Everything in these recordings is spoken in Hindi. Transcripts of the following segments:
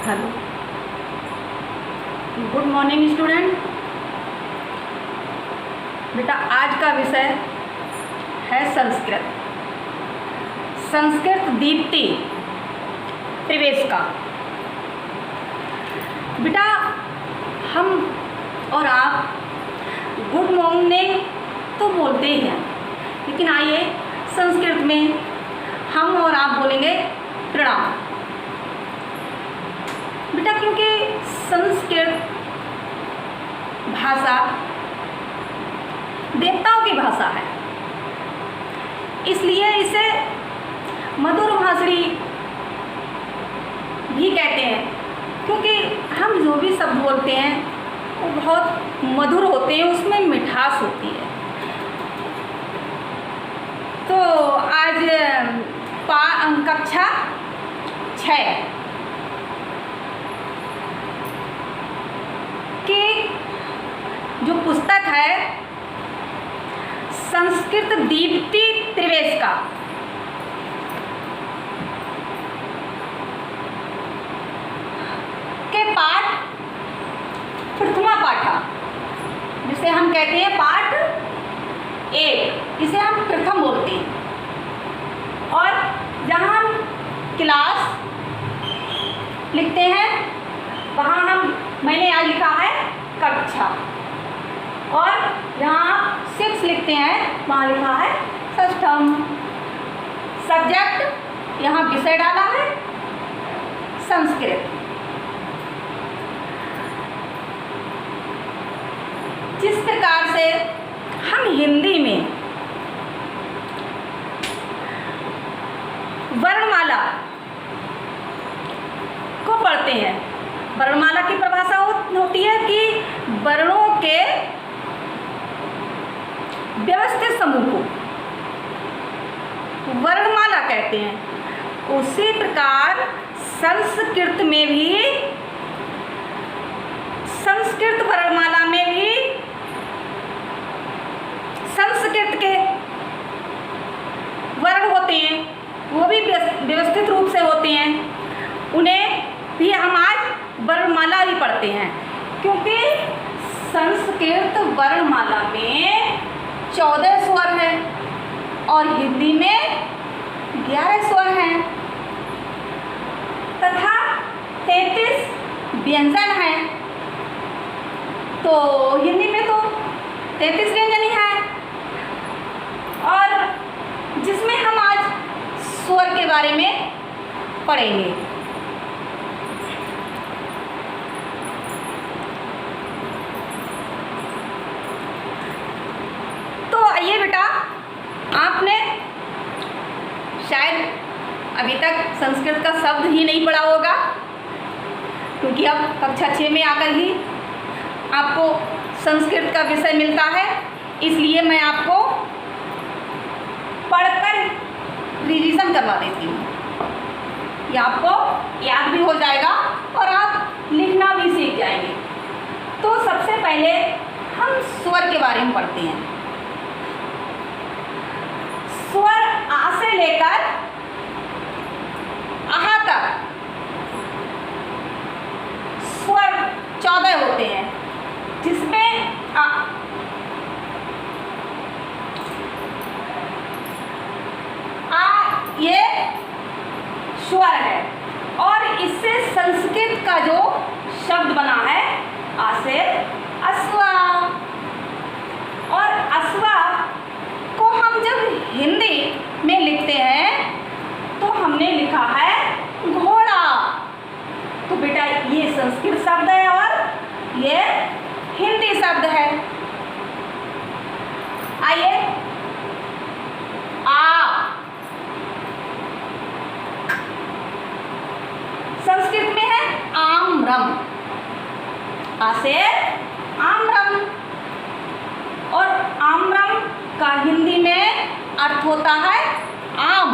Hello, good morning student. बेटा आज का विषय है संस्कृत। संस्कृत दीप्ति प्रवेश का। बेटा हम और आप गुड मॉर्निंग तो बोलते ही हैं, लेकिन आइए संस्कृत में हम और आप बोलेंगे प्रणाम। बेटा क्योंकि संस्कृत भाषा देवताओं की भाषा है, इसलिए इसे मधुर भाषणी भी कहते हैं, क्योंकि हम जो भी शब्द बोलते हैं वो बहुत मधुर होते हैं, उसमें मिठास होती है। तो आज कक्षा 6 की जो पुस्तक है संस्कृत दीप्ति प्रवेश का, के पाठ प्रथमा पाठा, जिसे हम कहते हैं पाठ 1, इसे हम प्रथम बोलते हैं। और जहाँ हम क्लास लिखते हैं वहाँ मैंने आज लिखा है कक्षा, और जहाँ 6 लिखते हैं वहाँ लिखा है षष्ठम। सब्जेक्ट यहाँ विषय डाला है संस्कृत। जिस प्रकार से हम हिंदी में वर्णमाला को पढ़ते हैं, वर्णमाला की परिभाषा होती है कि वर्णों के व्यवस्थित समूह को वर्णमाला कहते हैं। उसी प्रकार संस्कृत में भी, संस्कृत वर्णमाला में भी संस्कृत के वर्ण होते हैं, वो भी व्यवस्थित रूप से होते हैं। उन्हें भी हम आज वर्णमाला ही पढ़ते हैं, क्योंकि संस्कृत वर्णमाला में 14 स्वर हैं और हिंदी में 11 स्वर हैं तथा 33 व्यंजन हैं। तो हिंदी में तो 33 व्यंजन ही हैं, और जिसमें हम आज स्वर के बारे में पढ़ेंगे। तो आइए बेटा, आपने शायद अभी तक संस्कृत का शब्द ही नहीं पढ़ा होगा, क्योंकि अब कक्षा 6 में आकर ही आपको संस्कृत का विषय मिलता है। इसलिए मैं आपको पढ़कर रिवीजन करवा देती हूँ, ये आपको याद भी हो जाएगा और आप लिखना भी सीख जाएंगे। तो सबसे पहले हम स्वर के बारे में पढ़ते हैं। स्वर आ से लेकर आहा तक स्वर 14 होते हैं, जिसमें ये स्वर है, और इससे संस्कृत का जो शब्द बना है आ से अश्वा, और अश्वा को हम जब हिंदी में लिखते हैं तो हमने लिखा है घोड़ा। तो बेटा ये संस्कृत शब्द है और ये हिंदी शब्द है। आइए संस्कृत में है आम्रम, आ से आम्रम, और आम्रम का हिंदी में अर्थ होता है आम।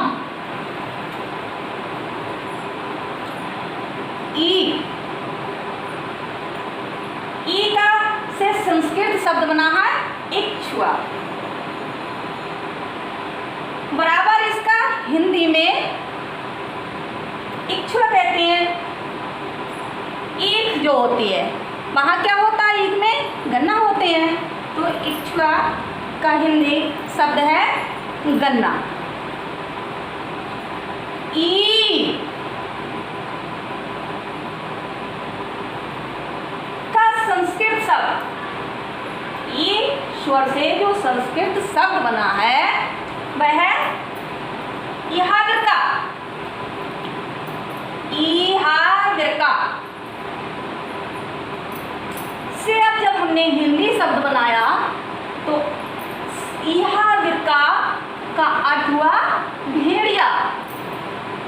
ई का से संस्कृत शब्द बना है इक्ष्वा, बराबर इसका हिंदी में इक्ष्वा कहते हैं। जो होती है, वहाँ क्या होता है, ईख में गन्ना होते हैं। तो इक्ष्वा का हिंदी शब्द है गन्ना। ई का संस्कृत शब्द, ई स्वर से जो संस्कृत शब्द बना है वह है इहाविरका। इहाविरका से अब जब हमने हिंदी शब्द बनाया तो इहाविरका का अर्थ हुआ भेड़िया।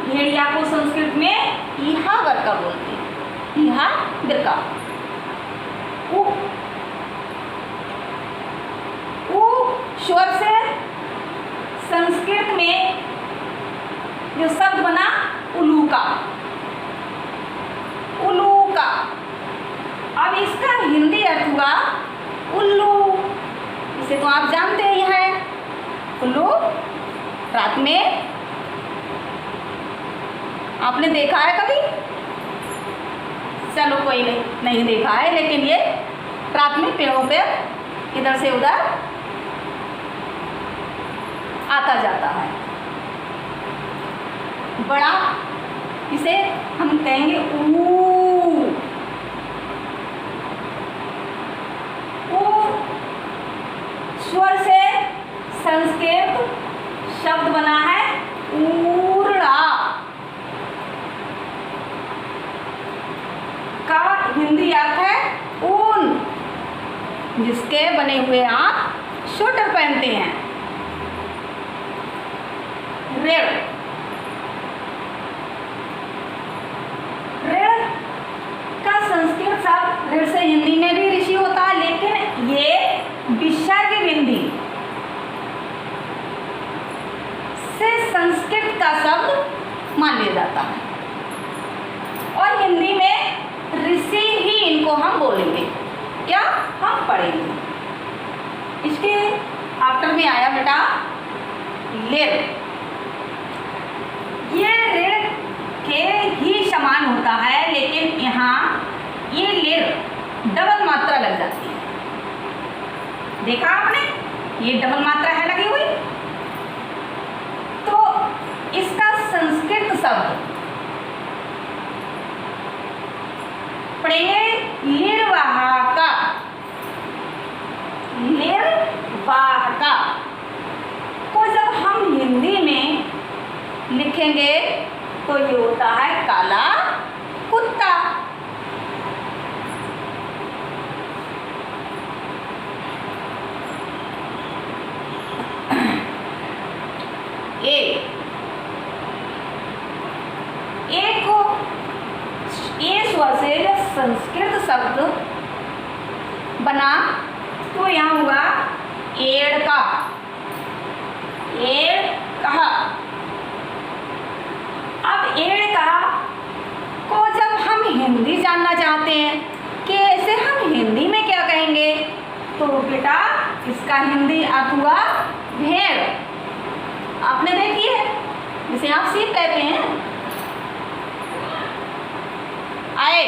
भेड़िया को संस्कृत में इहाविरका बोलते हैं। इहाविरका। उ स्वर से संस्कृत में जो शब्द बना उलूका। उलूका। अब इसका हिंदी अर्थ हुआ उल्लू। इसे तो आप जानते ही हैं, उल्लू। रात में आपने देखा है कभी? चलो कोई नहीं देखा है, लेकिन ये रात में पेड़ों पे इधर से उधर आता जाता है। बड़ा इसे हम कहेंगे ऊ। स्वर से संस्कृत शब्द बना है ऊर्ड़ा। का हिंदी अर्थ है ऊन, जिसके बने हुए आप स्वेटर पहनते हैं। ऋण। ऋण का संस्कृत शब्द ऋण से हिंदी में भी ऋषि होता है, लेकिन ये विसर्ग बिंदी से संस्कृत का शब्द मान लिया जाता है और हिंदी में ऋषि ही इनको हम बोलेंगे या हम पढ़ेंगे। इसके आफ्टर में आया बेटा लेर। ये ऋण के ही समान होता है, लेकिन यहाँ ये लेर डबल मात्रा लग जाती है। देखा आपने, ये डबल मात्रा है लगी हुई। तो इसका संस्कृत शब्द पढ़ेंगे निर्वाहका। निर्वाहका को जब हम हिंदी में लिखेंगे तो ये होता है काला कुत्ता। स्वर से जब संस्कृत शब्द बना तो यहाँ हुआ एड़ का। एड़ कहा। अब एड़ कहा को जब हम हिंदी जानना चाहते हैं कि ऐसे हम हिंदी में क्या कहेंगे, तो बेटा इसका हिंदी अर्थ हुआ भेड़। आपने देखी है, जिसे आप सीप कहते हैं। आए,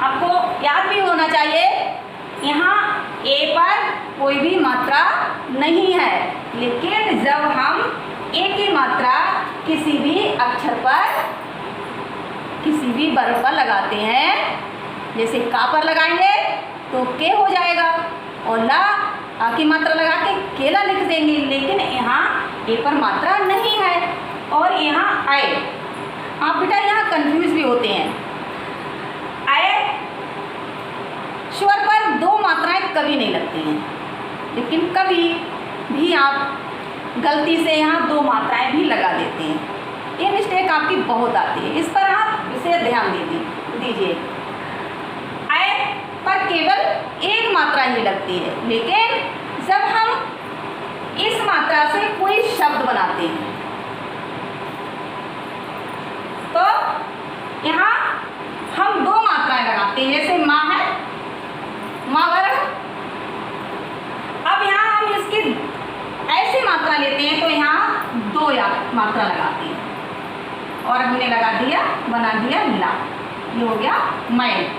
आपको याद भी होना चाहिए यहाँ ए पर कोई भी मात्रा नहीं है, लेकिन जब हम ए की मात्रा किसी भी अक्षर पर, किसी भी वर्ग पर लगाते हैं, जैसे का पर लगाएंगे तो के हो जाएगा और ला आ की मात्रा लगा के केला लिख देंगे, लेकिन यहाँ ए पर मात्रा नहीं है और यहाँ आए। आप बेटा यहाँ कंफ्यूज भी होते हैं। आए स्वर पर दो मात्राएं कभी नहीं लगती हैं, लेकिन कभी भी आप गलती से यहाँ दो मात्राएं भी लगा देते हैं। ये मिस्टेक आपकी बहुत आती है, इस पर आप इसे ध्यान दीजिए। आए पर केवल एक मात्रा ही लगती है, लेकिन जब हम इस मात्रा से कोई शब्द बनाते हैं तो यहाँ हम दो मात्राएं लगाते हैं। जैसे माँ है, माँ वर्ग। अब यहाँ हम इसकी ऐसी मात्रा लेते हैं तो यहाँ दो मात्रा लगाते हैं और हमने लगा दिया, बना दिया ला। ये हो गया मैल।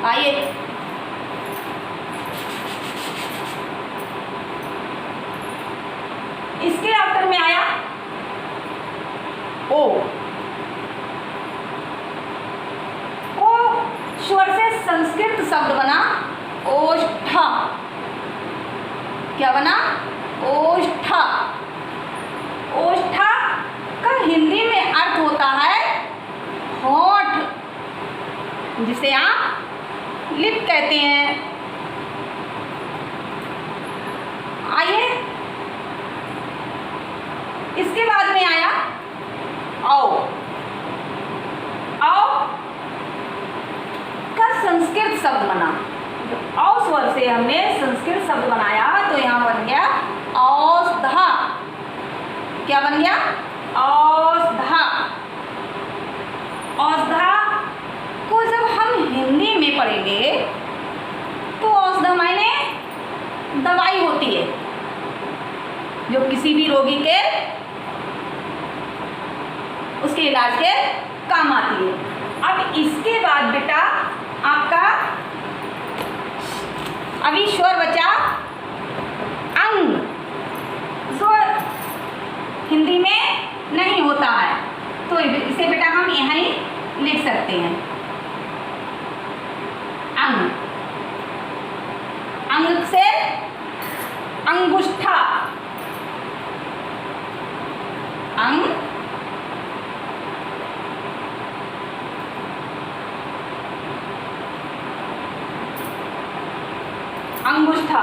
आइए इसके आफ्टर में आया ओ। ओ स्वर से संस्कृत शब्द बना ओष्ठा। क्या बना? ओष्ठा। ओष्ठा का हिंदी में अर्थ होता है होंठ, जिसे आप लिप कहते हैं। आइए इसके बाद में आया औ। औ का संस्कृत शब्द बना। औ स्वर से हमने संस्कृत शब्द बनाया तो यहां बन गया औषधा। क्या बन गया? औषधा। औषधा को जब हम हिंदी में पढ़ेंगे तो औषधा मायने दवाई होती है जो किसी भी रोगी के उसके इलाज के काम आती है। अब इसके बाद बेटा आपका अभी स्वर बचा अंग, जो हिंदी में नहीं होता है, तो इसे बेटा हम यहाँ ही लिख सकते हैं अंग। अंग से अंगुष्ठा। अंग अंगुष्ठा।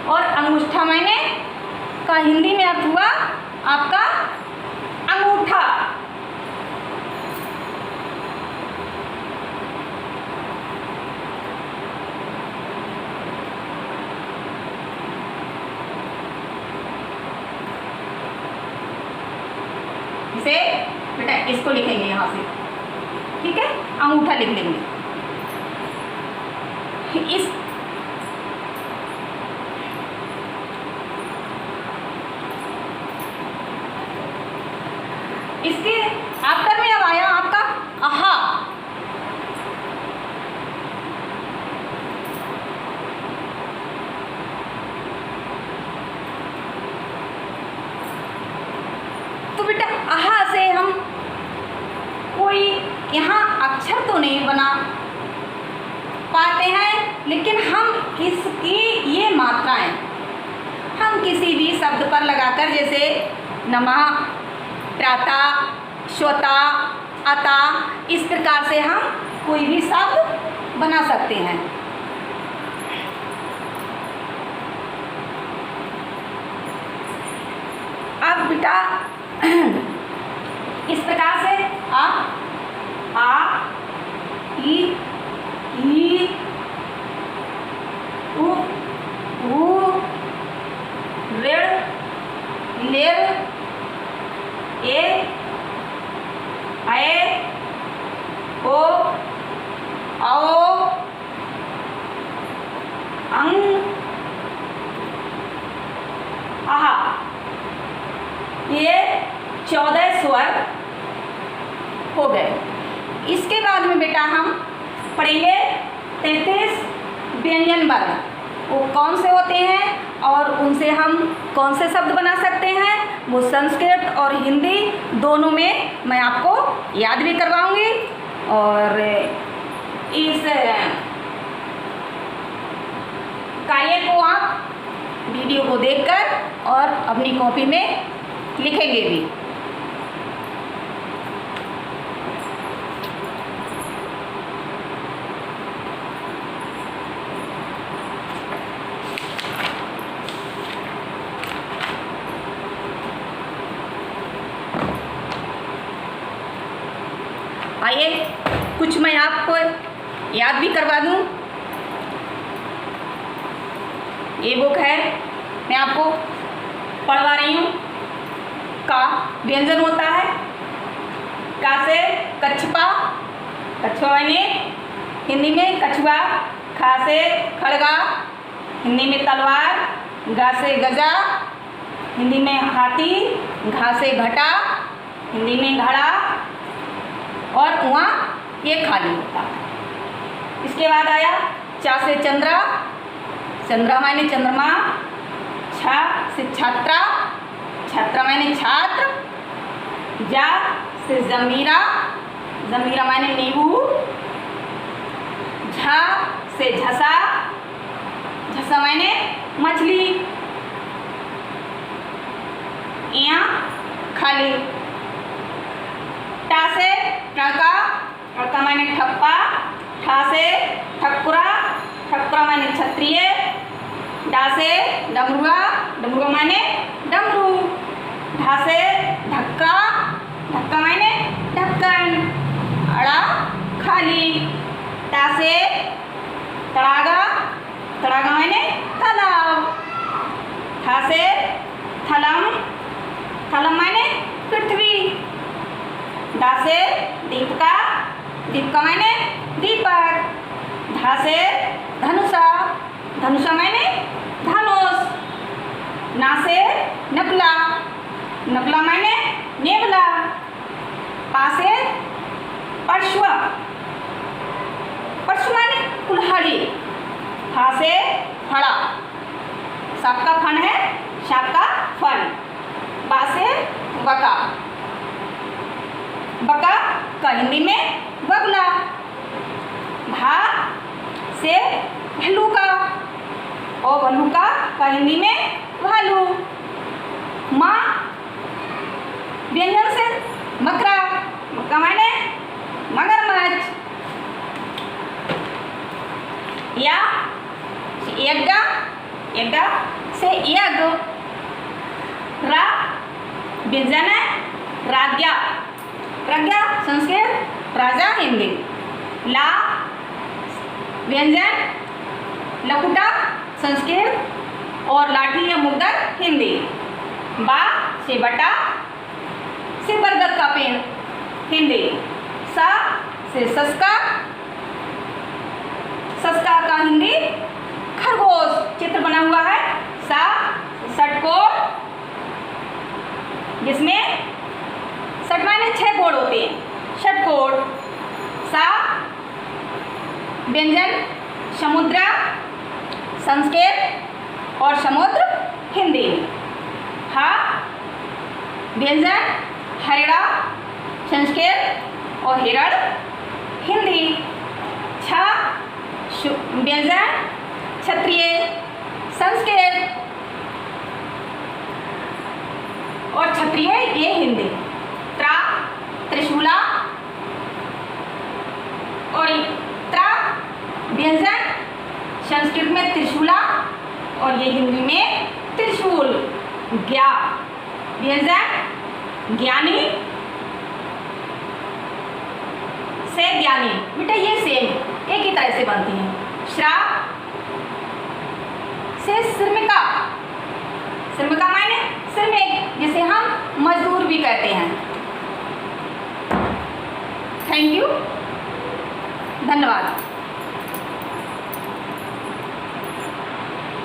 और अंगुष्ठा मायने का हिंदी में अर्थ हुआ आपका अंगूठा। इसे बेटा इसको लिखेंगे यहां से, ठीक है? अंगूठा लिख लेंगे। इसके आफ्टर में अब आया आपका आहा। तो बेटा आहा से हम कोई यहाँ अक्षर तो नहीं बना पाते हैं, लेकिन हम इसकी ये मात्राएं हम किसी भी शब्द पर लगाकर, जैसे नमः, त्राता, श्वता, अता, इस प्रकार से हम कोई भी शब्द बना सकते हैं। अब बेटा इस प्रकार से आ, ई, उ, ऋण, लेर, ए, ऐ, ओ, औ, अंग, आहा, ये 14 स्वर हो गए। इसके बाद में बेटा हम पढ़ेंगे 33 व्यंजन वर्ण। वो कौन से होते हैं और उनसे हम कौन से शब्द बना सकते हैं, वो संस्कृत और हिंदी दोनों में मैं आपको याद भी करवाऊंगी। और इस कार्य को आप वीडियो को देखकर और अपनी कॉपी में लिखेंगे भी। आइए कुछ मैं आपको याद भी करवा दूं। ये बुक है, मैं आपको पढ़वा रही हूँ। का व्यंजन होता है, का से कछपा, कछुआ यानी हिंदी में कछुआ, खा से खड़गा, हिंदी में तलवार, गा से गजा, हिंदी में हाथी। घा से घटा, हिंदी में घड़ा। और उआ ये खाली होता है। इसके बाद आया चा से चंद्रा, चंद्रा मायने चंद्रमा। छा से छात्रा, छात्रा मायने छात्र। जा से जमीरा, जमीरा मायने नींबू। झा से झसा, झसा मायने मछली। या खाली। टा से टाका, टाका मायने ठप्पा। ठा से ठकुरा, ठकुरा मायने क्षत्रिय। डा से डमरुआ, डमरुआ मायने डमरू। ढा से ढक्का, ढक्का मायने ढक्कन। अड़ा खाली। ता से तड़ागा, तड़ागा मायने तालाब। था से थलम, थलम मायने पृथ्वी। दा से दीपका, दीपका मायने दीपक। धा से धनुषा, धनुषा मायने धनुष। ना से नकला, नकला मायने नेवला। पा से परशुआ, परशु मायने कुल्हाड़ी। फा से फड़ा, सांप का फन है, सांप का फन। बा से बका, बका का हिंदी में बगुला। भा से भल्लूका, और भल्लूका का हिंदी में भालू। माँ व्यंजन से मकरा, मकरा मायने मगरमच्छ। या यज्ञ, यज्ञ से यज्ञ। रा व्यंजन है राज्ञा, प्रज्ञा संस्कृत, राजा हिंदी। ला व्यंजन लकुटा संस्कृत और लाठी या मुद्दर हिंदी। बा से बटा, से बरगद का पेड़ हिंदी। सा से सस्का, सस्का का हिंदी खरगोश। चित्र बना हुआ है। सा षटकोण, जिसमें षट माने 6 कोण होते हैं, षटकोण। सा व्यंजन समुद्रा संस्कृत और समुद्र हिंदी। हा व्यंजन हरिणा संस्कृत और हिरण हिंदी। छा व्यंजन क्षत्रिय संस्कृत और क्षत्रिय ये हिंदी। त्रा त्रिशूला और त्रा व्यंजन संस्कृत में त्रिशूला और ये हिंदी में त्रिशूल। ज्ञा व्यंजन ज्ञानी से ज्ञानी, बेटा ये सेम एक ही तरह से बनती हैं। श्रा से श्रमिका, श्रमिका मायने श्रमिक, जिसे हम मजदूर भी कहते हैं। थैंक यू, धन्यवाद।